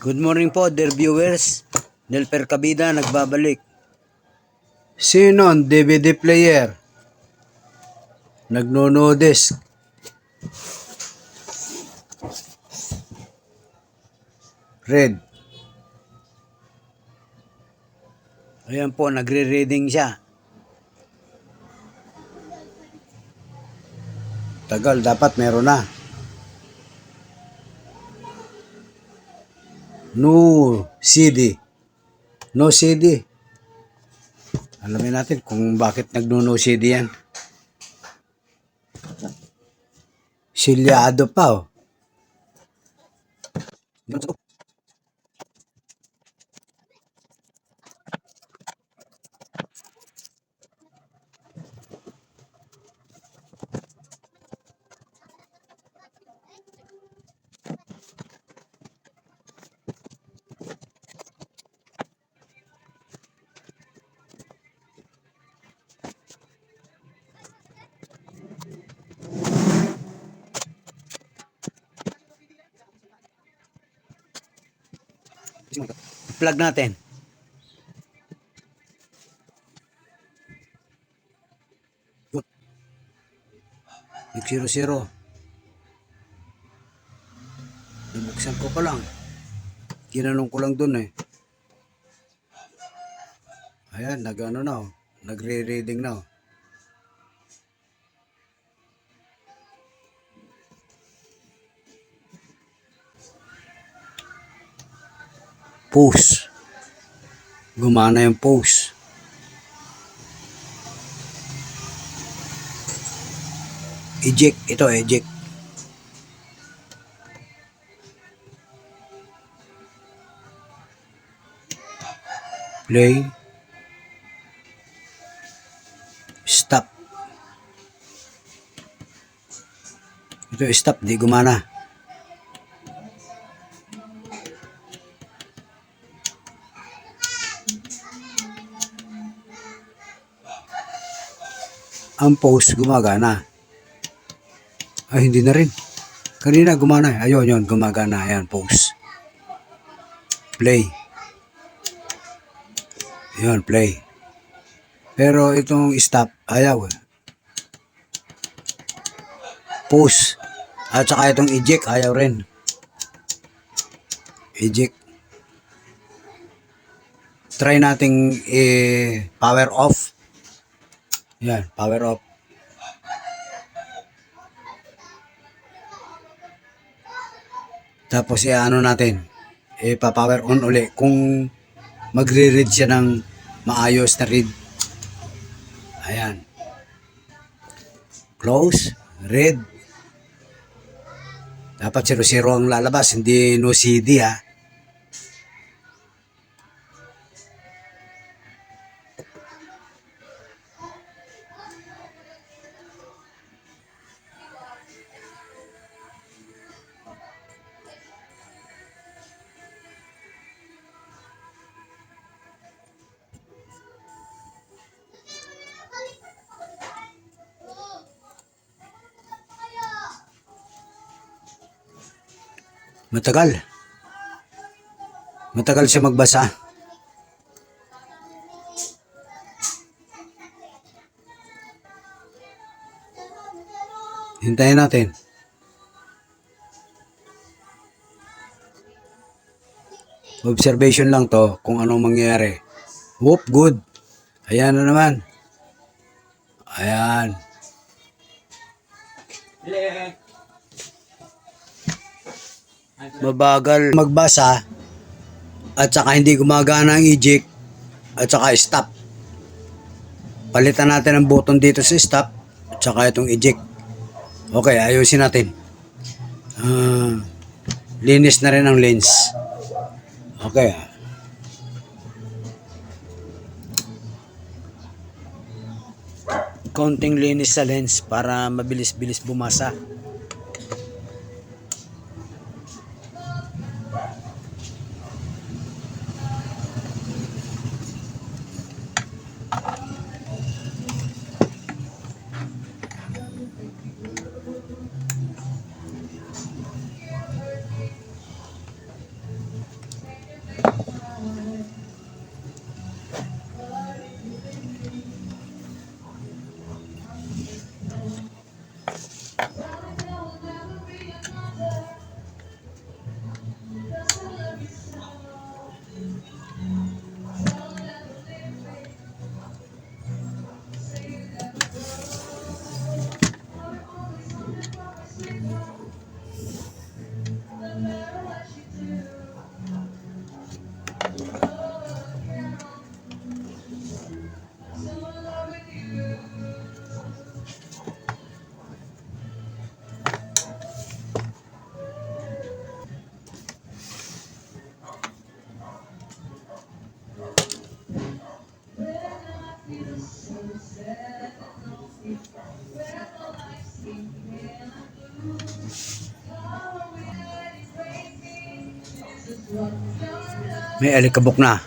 Good morning po, dear viewers. Nelper Kabida nagbabalik. Sino ang DVD player? Nagno-nodesk. Red. Ayan po, nagre-reading siya. Tagal, dapat meron na. No CD. No CD. Alamin natin kung bakit nagno-no CD yan. Silyado pa oh. Plug natin. Nag-0-0. Nabuksan ko pa lang. Kinanong ko lang dun eh. Ayan, nag-ano na oh. Nagre-reading na oh. Pause. Gumana yung pause. Eject. Ito, eject. Play. Stop. Ito, stop. Di gumana. Ang pause gumagana. Ay, hindi na rin. Kanina gumana. Ayun, yun. Gumagana. Ayan, pause. Play. Ayun, play. Pero itong stop, ayaw. Pause. At saka itong eject, ayaw rin. Eject. Try nating power off. Yan, power off. Tapos ano natin, pa-power on uli kung magre-read siya ng maayos na read. Ayan. Close, read. Dapat 0-0 ang lalabas, hindi no CD ha. Matagal. Matagal siya magbasa. Hintayin natin. Observation lang to kung anong mangyayari. Whoop, good. Ayan na naman. Ayan. Mabagal magbasa at saka hindi gumagana ang eject at saka stop. Palitan natin ang button dito sa stop at saka itong eject. Okay, ayusin natin. Linis na rin ang lens. Okay. Konting linis sa lens para mabilis-bilis bumasa. May alikabok na.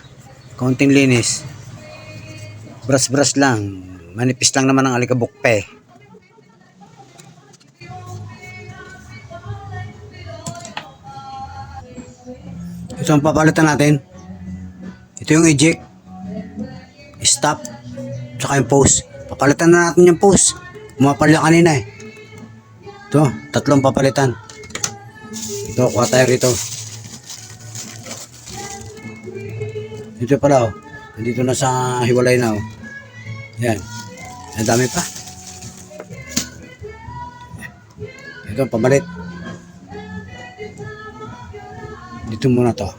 Kaunting linis. Brush-brush lang. Manipis lang naman ang alikabok pe. Ito ang papalitan natin. Ito yung eject, stop, tsaka yung pause. Papalitan na natin yung pause. Pumapalya kanina eh. Ito, tatlong papalitan. Ito, kuha tayo rito. Dito pala oh. Nandito na sa hiwalay na oh. Yan. Ang dami pa. Ito, pamalit. Dito muna to.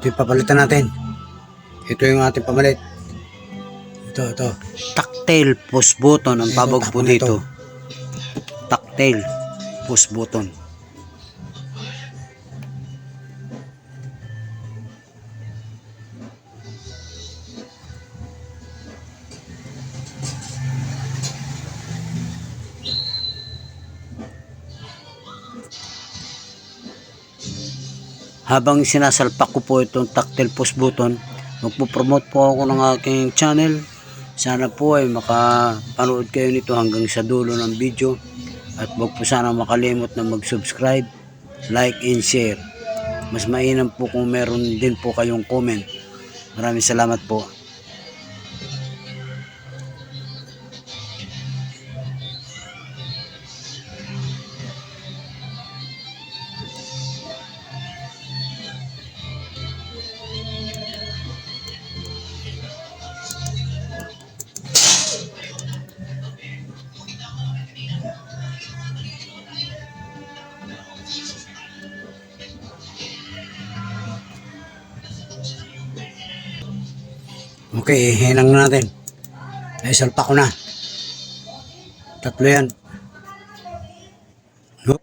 Ito yung papalitan natin. Ito yung ating pamalit. Ito. Tactile push button ang tawag po dito. Tactile push button. Habang sinasalpak ko po itong tactile push button, magpo-promote po ako ng aking channel. Sana po ay makapanood kayo nito hanggang sa dulo ng video. At huwag po sana makalimot na mag-subscribe, like and share. Mas mainam po kung meron din po kayong comment. Maraming salamat po. Okay, hinang na natin. Ay, salpa ko na. Tatlo yan. No?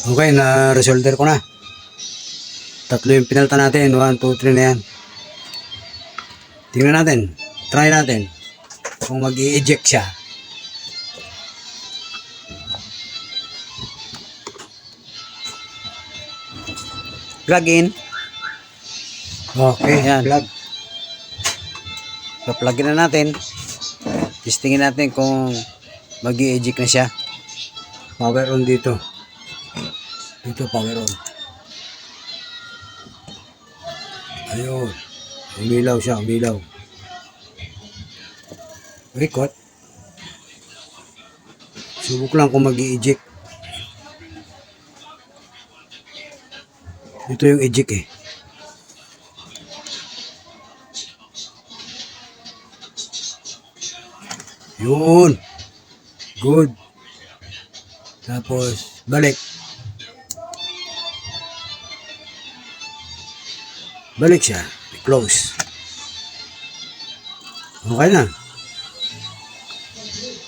Okay, na-resolder ko na. Tatlo yung pinalta natin. 1, 2, 3 na yan. Tingnan natin. Try natin. Kung mag-i-eject siya. Plug in. Okay, yan. Plug. Pa-plugin na natin. Testingin natin kung mag-i-eject na siya. Power on dito. Dito power on. Ayun. Umilaw siya, umilaw. Record. Subok lang kung mag-i-eject. Ito yung eject eh. Yun. Good. Tapos, balik. Balik siya. Close. Okay na.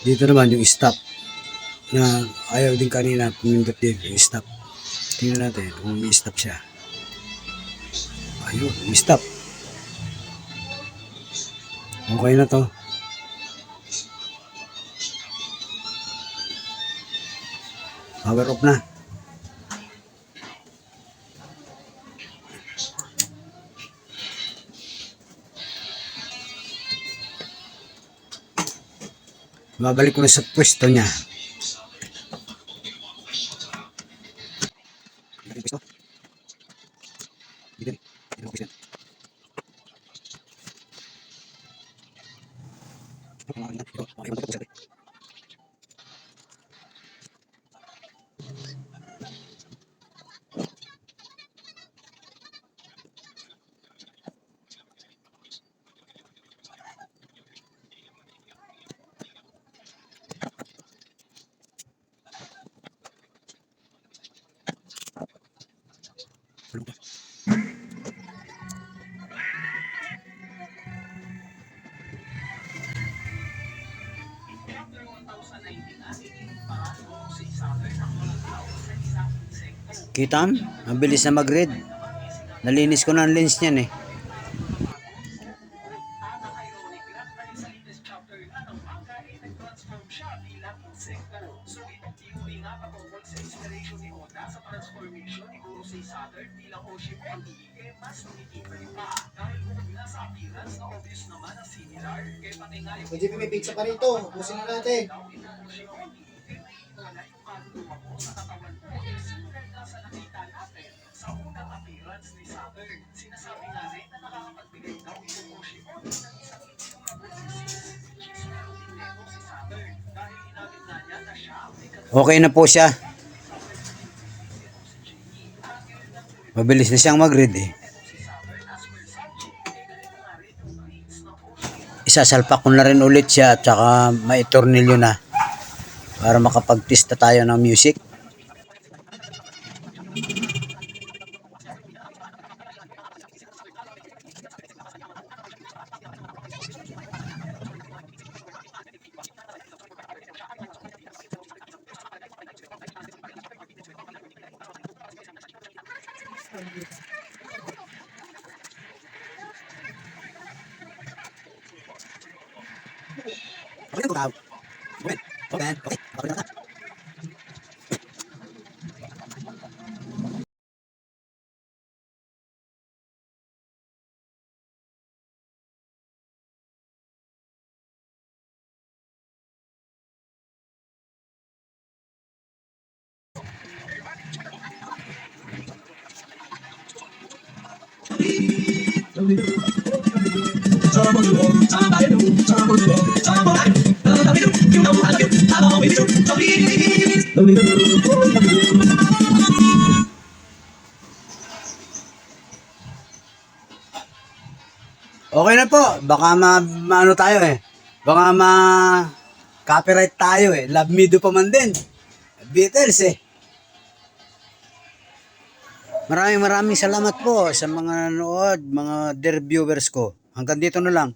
Dito naman yung stop. Na ayaw din kanina pumindot dito yung stop. Tingnan natin kung i-stop siya. Ayun, i-stop. Okay na to. Power off na. Babalik ko na sa pwesto niya. Pwesto. Dito. Dito pwesto. Kita mo? Ang bilis na mag-read. Nalinis ko na ang lens niyan eh. JP, may pizza pa rito. Ubusin na natin. Okay na po siya. Mabilis na siyang mag-read eh. Isasalpak ko na rin ulit siya at saka maitornilyo na para makapag-test na tayo ng music. Okay na po. Baka maano tayo eh. Baka copyright tayo eh. Love Me Do pa man din. Beatles eh. Maraming salamat po sa mga nanood, mga dear viewers ko. Hanggang dito na lang.